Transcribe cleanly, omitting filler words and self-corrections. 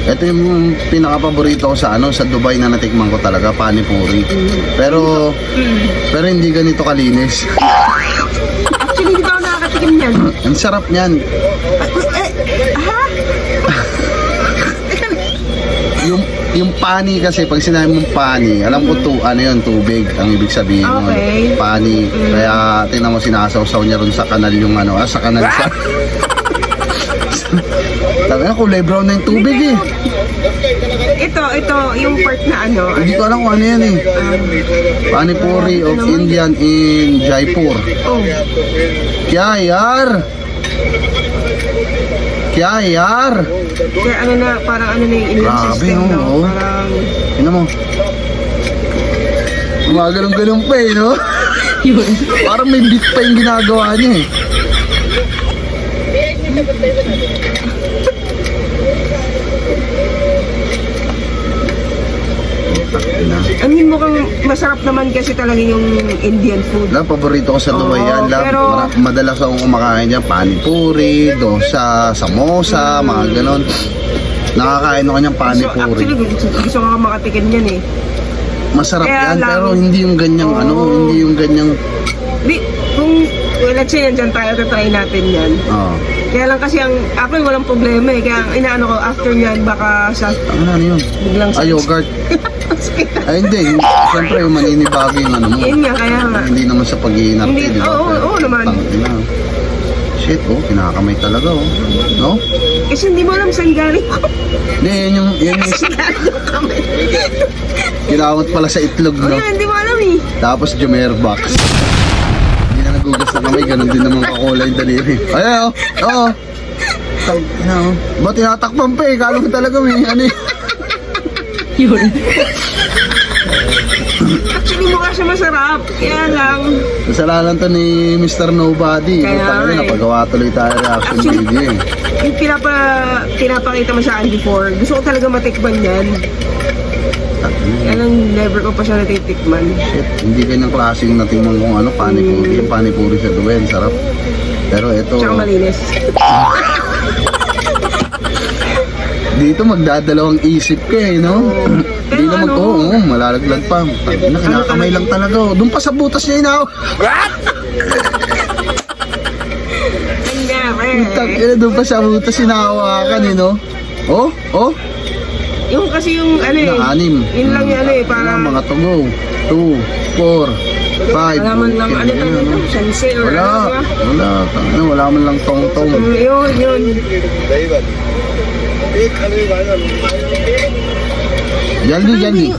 Ito yung pinaka-paborito ko sa sa Dubai na natikman ko talaga, panipuri. Pero hindi ganito kalinis. Actually, hindi ba ako nakakatikim niyan? Ang sarap niyan. Ha? Yung pani kasi, pag sinabi mong pani, alam ko tubig ang ibig sabihin nun. Okay. Pani. Kaya tingnan mo, sinasawsaw niya ron sa kanal yung sa kanal siya. Sabi na, kulay brown na yung tubig eh. Ito, yung part na Hindi ko alam kung ano yan eh. Panipuri of Indian in Jaipur. Oh, Kya yar? kaya parang na yung immune Grabe, system, no? oo. Parang, Tingnan mo. Gumagalong-galong pa eh, no? Parang may beat pa yung ginagawa niya eh. I mean, mukhang masarap naman kasi talaga yung Indian food. Paborito ko sa Dubai Oo, yan lang. pero- Madalas akong kumakain dyan. Panipuri, dosa, samosa, mga ganon. Nakakain ako niyang So, panipuri. actually, gusto ko makatikin yan eh. Masarap kaya yan, lang- pero hindi yung ganyang Oo. hindi yung ganyang, Kung, let's say, yan dyan tayo, try natin yan. Kaya lang kasi ako yung walang problema eh. Kaya ang inaano ko, after nyan, baka ano yun? biglang Yogurt. Ay, hindi. Siyempre, yung maninibago yung mo. Yun nga, kaya nga. Hindi naman sa pag-iinarte, Hindi, di ba? oo, Pero, oo naman. tangina. Shit, kinakamay talaga, No? Kasi hindi mo alam saan galing ko. Hindi, yun yung Galing kami. kinawat pala sa itlog, O no? yan, hindi mo alam eh. Tapos Jumeir box. Hindi na nagugas na kamay, ganun din naman kakulay yung daliri. Ay, oo. Tangina, Ba't tinatakpan pa eh? Kala mo talaga may ano eh. Actually, mukha siya masarap. Kaya lang. Kasalanan to ni Mr. Nobody. Kaya Kaya nga eh. napagawa tuloy tayo reaction Actually, video eh. yung pinapakita mo sa akin before, gusto ko talaga matikman yan. Kaya lang, never ko pa siya natitikman. Shit, hindi ganyang klaseng natingnan kung panipuri. Yung panipuri sa Dubai, ang sarap. Pero ito, Tsaka malinis. dito magdadalawang isip ka eh, no? Hindi Pero na malalaglag pa. Tangina, kinakamay lang talaga. Doon pa sa butas niya inaw. Tangina, doon pa sa butas inahawakan eh, no? Oh? Yung kasi yung Anim. Yun lang yung parang mga tugo. 2, 4, 5. alaman lang sense or Wala. Tangina, wala man lang tong-tong. Yun. Jaldi.